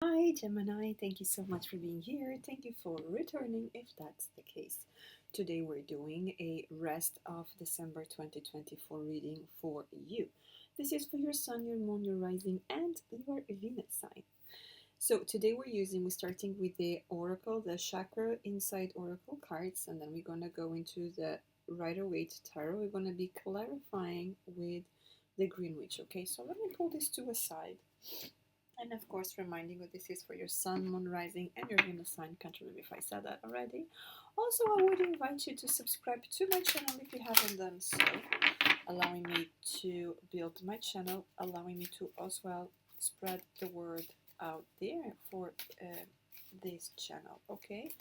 Hi, Gemini. Thank you so much for being here. Thank you for returning if that's the case. Today we're doing a rest of December 2024 reading for you. This is for your sun, your moon, your rising, and your Venus sign. So today we're starting with the oracle, the chakra inside oracle cards, and then we're gonna go into the Rider-Waite tarot. We're gonna be clarifying with the Green Witch. Okay, so let me pull this to a side. And of course, reminding you this is for your sun, moon, rising, and your Venus sign. Can't remember if I said that already. Also, I would invite you to subscribe to my channel if you haven't done so, allowing me to build my channel, allowing me to as well spread the word out there for this channel. Okay,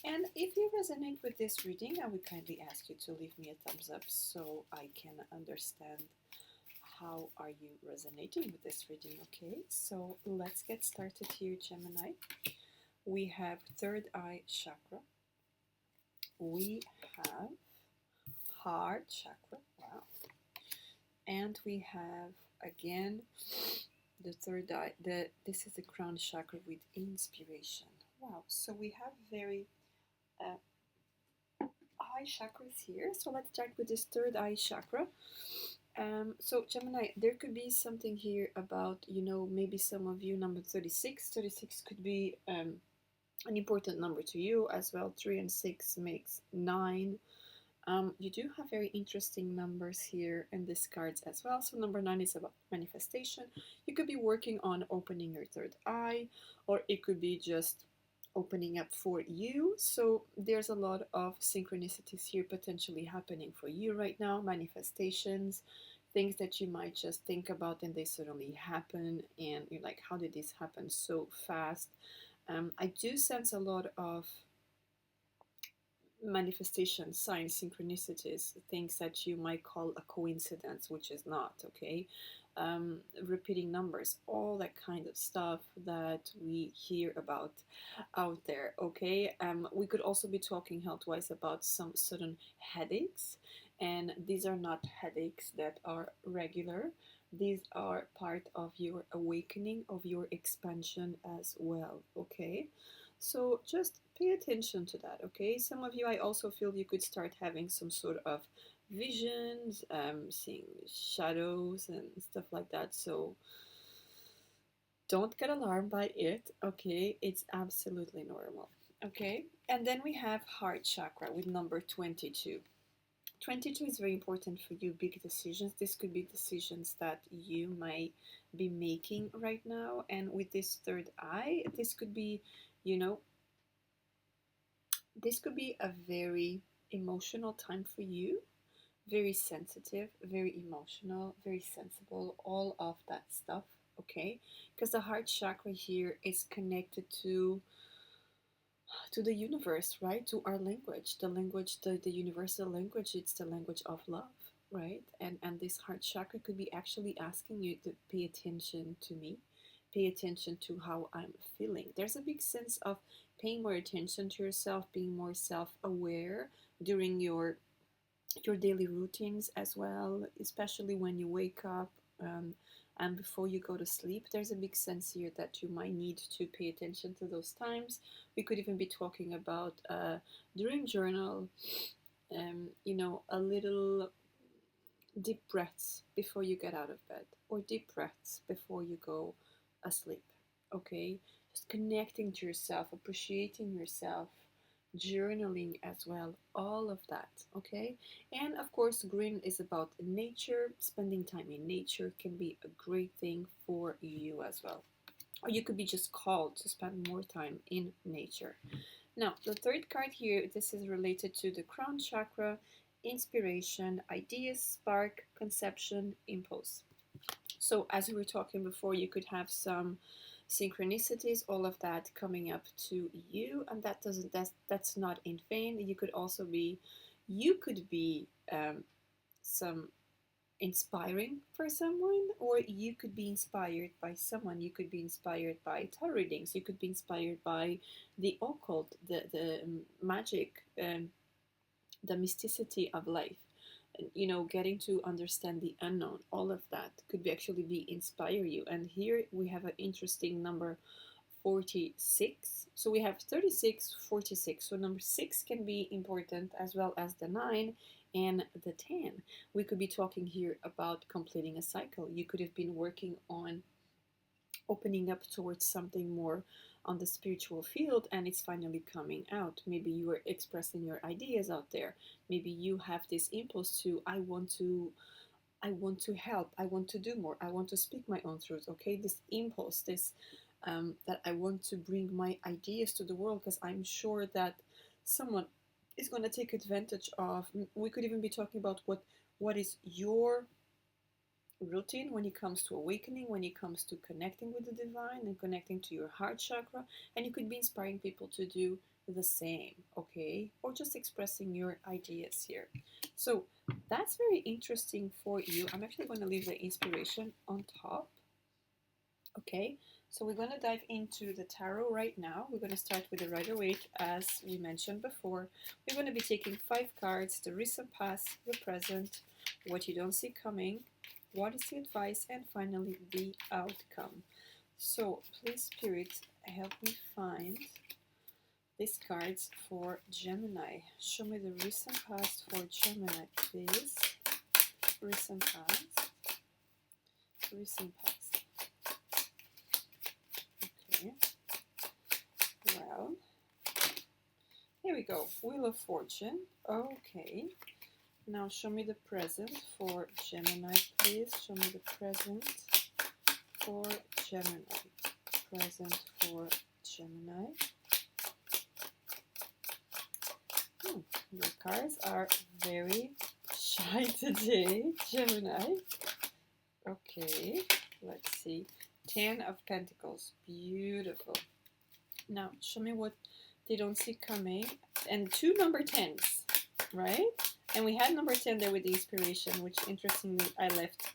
and if you resonate with this reading, I would kindly ask you to leave me a thumbs up so I can understand how are you resonating with this reading. Okay, so let's get started here, Gemini. We have third eye chakra, we have heart chakra, wow, and we have again the third eye. This is the crown chakra with inspiration. Wow, so we have very eye chakras here. So let's start with this third eye chakra. So Gemini, there could be something here about, maybe some of you, number 36. 36 could be an important number to you as well. 3 and 6 makes 9. You do have very interesting numbers here in these cards as well. So number 9 is about manifestation. You could be working on opening your third eye, or it could be just opening up for you. So there's a lot of synchronicities here potentially happening for you right now, manifestations, things that you might just think about and they suddenly happen and you're like, how did this happen so fast? I do sense a lot of manifestation, signs, synchronicities, things that you might call a coincidence, which is not, okay? Repeating numbers, all that kind of stuff that we hear about out there, okay? We could also be talking health-wise about some sudden headaches, and these are not headaches that are regular. These are part of your awakening, of your expansion as well, okay? So just pay attention to that, okay? Some of you, I also feel you could start having some sort of visions, seeing shadows and stuff like that. So don't get alarmed by it, okay? It's absolutely normal, okay? And then we have heart chakra with number 22. 22 is very important for you, big decisions. This could be decisions that you might be making right now. And with this third eye, this could be, you know, this could be a very emotional time for you, very sensitive, very emotional, very sensible, all of that stuff, okay? Because the heart chakra here is connected to the universe, right? To our language, the language, the universal language. It's the language of love, right? And this heart chakra could be actually asking you to pay attention to me, pay attention to how I'm feeling. There's a big sense of paying more attention to yourself, being more self-aware during your daily routines as well, especially when you wake up, and before you go to sleep. There's a big sense here that you might need to pay attention to those times. We could even be talking about during journal, a little deep breaths before you get out of bed, or deep breaths before you go asleep. Okay, just connecting to yourself, appreciating yourself, journaling as well, all of that. Okay, and of course, green is about nature. Spending time in nature can be a great thing for you as well, or you could be just called to spend more time in nature. Now, the third card here, this is related to the crown chakra, inspiration, ideas, spark, conception, impulse. So as we were talking before, you could have some synchronicities, all of that coming up to you, and that's not in vain. You could be some inspiring for someone, or you could be inspired by someone. You could be inspired by tarot readings. You could be inspired by the occult, the magic, the mysticity of life. Getting to understand the unknown. All of that could be actually be inspire you. And here we have an interesting number 46. So we have 36, 46. So number 6 can be important, as well as the 9 and the 10. We could be talking here about completing a cycle. You could have been working on opening up towards something more on the spiritual field, and it's finally coming out. Maybe you are expressing your ideas out there. Maybe you have this impulse to, I want to help, I want to do more, I want to speak my own truth. Okay, this impulse, this that I want to bring my ideas to the world, because I'm sure that someone is going to take advantage of. We could even be talking about what is your routine when it comes to awakening, when it comes to connecting with the divine and connecting to your heart chakra, and you could be inspiring people to do the same, okay, or just expressing your ideas here. So that's very interesting for you. I'm actually going to leave the inspiration on top. Okay, so we're going to dive into the tarot right now. We're going to start with the Rider-Waite, as we mentioned before. We're going to be taking 5 cards: the recent past, the present, what you don't see coming, what is the advice, and finally the outcome. So please, Spirit, help me find these cards for Gemini. Show me the recent past for Gemini, please. Recent past. Recent past. Okay. Well, here we go. Wheel of Fortune. Okay. Now show me the present for Gemini, please. Show me the present for Gemini. Present for Gemini. Your cards are very shy today, Gemini. Okay, let's see. 10 of Pentacles. Beautiful. Now, show me what they don't see coming. And 2 number 10s, right? And we had number 10 there with the inspiration, which interestingly I left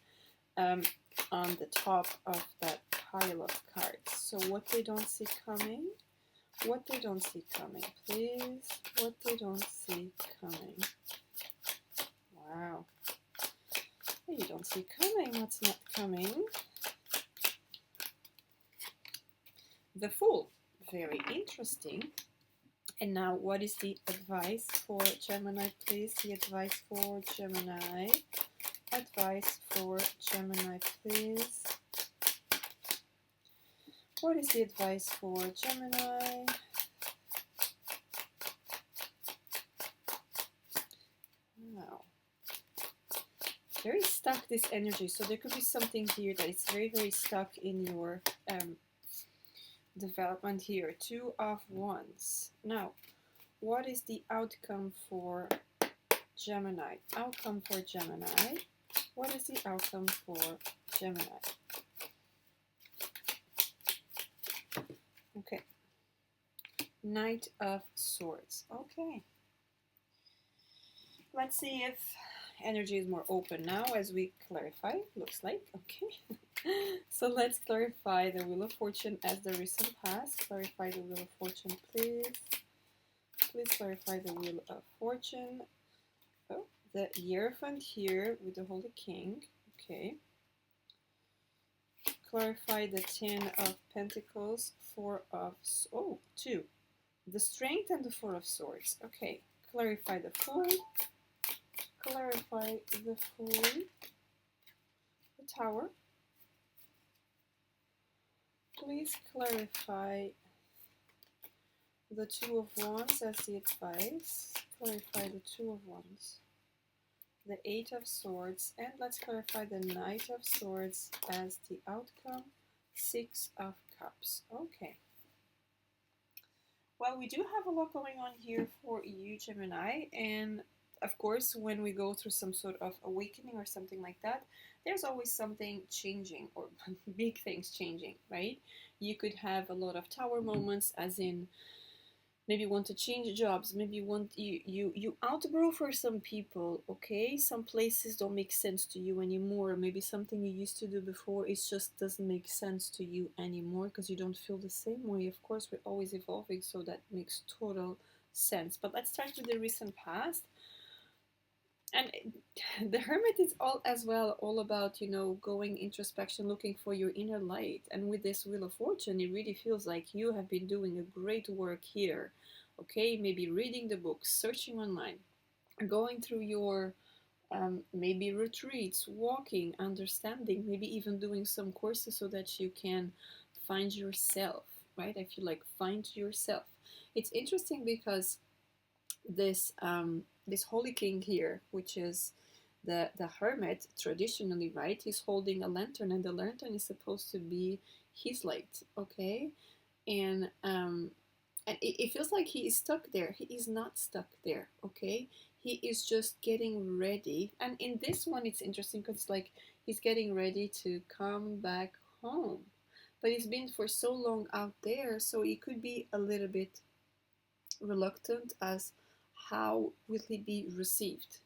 on the top of that pile of cards. So what they don't see coming. What they don't see coming, please. What they don't see coming. Wow. What you don't see coming, what's not coming. The Fool. Very interesting. And now, what is the advice for Gemini, please? The advice for Gemini. Advice for Gemini, please. What is the advice for Gemini? Wow. Very stuck, this energy. So there could be something here that is very, very stuck in your development here. 2 of Wands. Now, what is the outcome for Gemini? Outcome for Gemini. What is the outcome for Gemini? Okay. Knight of Swords. Okay. Let's see if energy is more open now as we clarify. Looks like. Okay. So let's clarify the Wheel of Fortune as the recent past. Clarify the Wheel of Fortune, please. Please clarify the Wheel of Fortune. Oh, the Hierophant here with the Holy King. Okay. Clarify the 10 of Pentacles, 4 of... Oh, 2. The Strength and the 4 of Swords. Okay. Clarify the Fool. Clarify the Fool. The Tower. Please clarify the 2 of Wands as the advice. Clarify the 2 of Wands. The 8 of Swords. And let's clarify the Knight of Swords as the outcome. 6 of Cups. Okay. Well, we do have a lot going on here for you, Gemini. And of course, when we go through some sort of awakening or something like that, there's always something changing, or big things changing, right? You could have a lot of tower moments, as in maybe you want to change jobs, maybe you outgrow for some people, okay? Some places don't make sense to you anymore. Maybe something you used to do before, it just doesn't make sense to you anymore because you don't feel the same way. Of course, we're always evolving, so that makes total sense. But let's start with the recent past. And the Hermit is all as well all about, going introspection, looking for your inner light. And with this Wheel of Fortune, it really feels like you have been doing a great work here. Okay, maybe reading the books, searching online, going through your maybe retreats, walking, understanding, maybe even doing some courses so that you can find yourself, right? I feel like find yourself. It's interesting because this holy king here, which is the hermit traditionally, right? He's holding a lantern, and the lantern is supposed to be his light, okay? And it feels like he is stuck there. He is not stuck there, okay? He is just getting ready. And in this one, it's interesting because like he's getting ready to come back home, but he's been for so long out there, so he could be a little bit reluctant as how will he be received,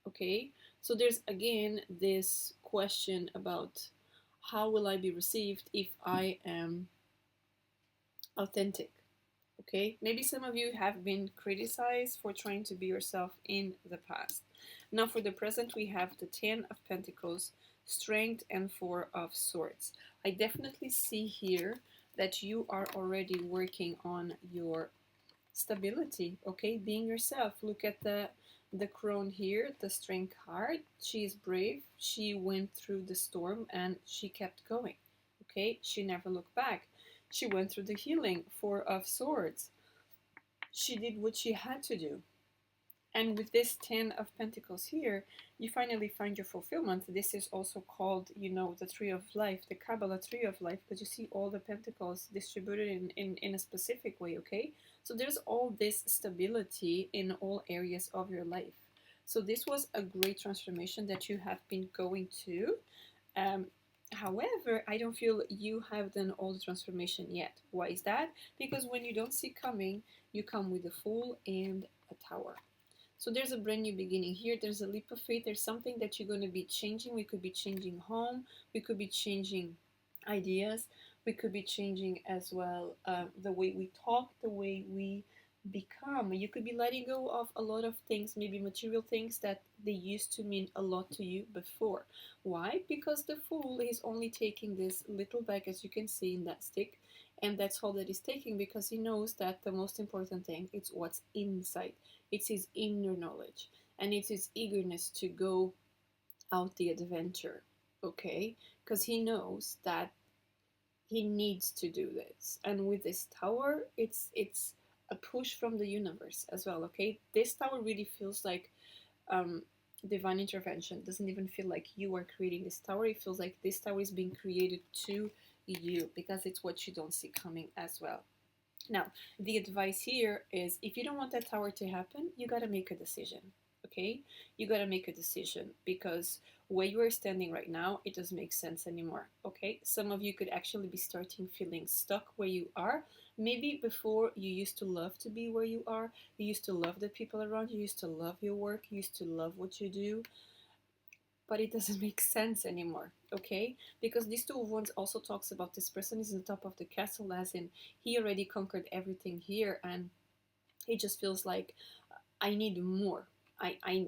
okay? So there's again this question about how will I be received if I am authentic, okay? Maybe some of you have been criticized for trying to be yourself in the past. Now for the present, we have the 10 of Pentacles, Strength, and 4 of Swords. I definitely see here that you are already working on your stability, okay? Being yourself. Look at the crone here, the Strength card. She is brave. She went through the storm and she kept going, okay? She never looked back. She went through the healing, 4 of Swords. She did what she had to do. And with this 10 of Pentacles here, you finally find your fulfillment. This is also called, the Tree of Life, the Kabbalah Tree of Life, because you see all the Pentacles distributed in a specific way, okay? So there's all this stability in all areas of your life. So this was a great transformation that you have been going to. However, I don't feel you have done all the transformation yet. Why is that? Because when you don't see coming, you come with a Fool and a Tower. So there's a brand new beginning here. There's a leap of faith. There's something that you're going to be changing. We could be changing home. We could be changing ideas. We could be changing as well the way we talk, the way we become. You could be letting go of a lot of things, maybe material things that they used to mean a lot to you before. Why? Because the Fool is only taking this little bag, as you can see in that stick, and that's all that he's taking, because he knows that the most important thing is what's inside. It's his inner knowledge, and it's his eagerness to go out the adventure, okay? Because he knows that he needs to do this. And with this tower, it's a push from the universe as well, okay? This tower really feels like divine intervention. It doesn't even feel like you are creating this tower. It feels like this tower is being created to you, because it's what you don't see coming as well. Now, the advice here is if you don't want that tower to happen, you got to make a decision, okay? You got to make a decision, because where you are standing right now, it doesn't make sense anymore, okay? Some of you could actually be starting feeling stuck where you are. Maybe before you used to love to be where you are. You used to love the people around you. You used to love your work. You used to love what you do, but it doesn't make sense anymore, okay? Because this Two of Wands also talks about this person is on top of the castle, as in he already conquered everything here, and he just feels like I need more. I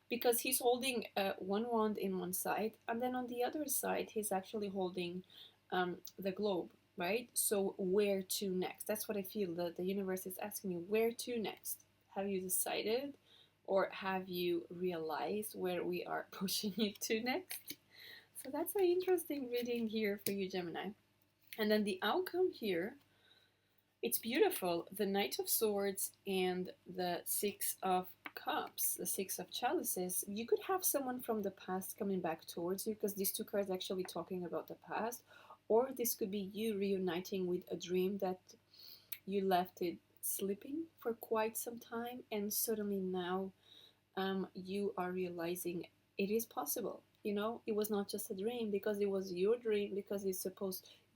because he's holding one wand in one side, and then on the other side he's actually holding the globe, right? So where to next? That's what I feel. The universe is asking me, where to next? Have you decided? Or have you realized where we are pushing you to next? So that's an interesting reading here for you, Gemini. And then the outcome here, it's beautiful. The Knight of Swords and the Six of Cups, the Six of Chalices. You could have someone from the past coming back towards you, because these two cards actually talking about the past. Or this could be you reuniting with a dream that you left it sleeping for quite some time, and suddenly now you are realizing it is possible. It was not just a dream, because it was your dream, because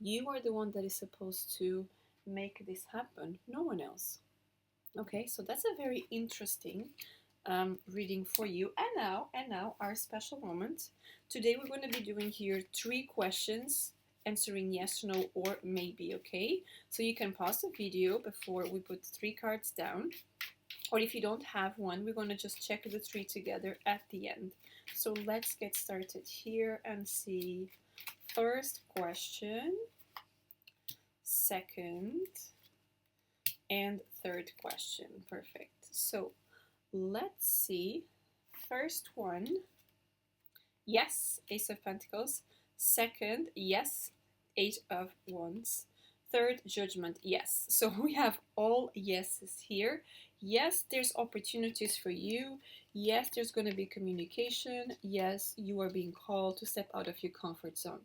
you are the one that is supposed to make this happen, no one else. Okay, so that's a very interesting reading for you. And now our special moment. Today we're going to be doing here 3 questions, answering yes, no, or maybe, okay? So you can pause the video before we put 3 cards down. Or if you don't have one, we're going to just check the 3 together at the end. So let's get started here and see first question, second, and third question. Perfect. So let's see. First one, yes, Ace of Pentacles. Second, yes, Eight of Wands. Third, Judgment, yes. So we have all yeses here. Yes, there's opportunities for you. Yes, there's going to be communication. Yes, you are being called to step out of your comfort zone.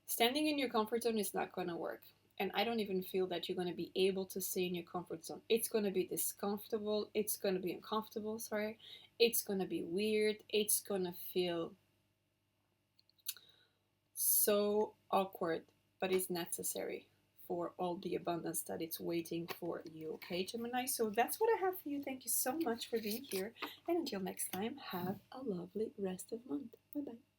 Standing in your comfort zone is not going to work. And I don't even feel that you're going to be able to stay in your comfort zone. It's going to be discomfortable. It's going to be uncomfortable, sorry. It's going to be weird. It's going to feel so awkward, but it's necessary for all the abundance that it's waiting for you. Okay, Gemini? So that's what I have for you. Thank you so much for being here. And until next time, have a lovely rest of month. Bye-bye.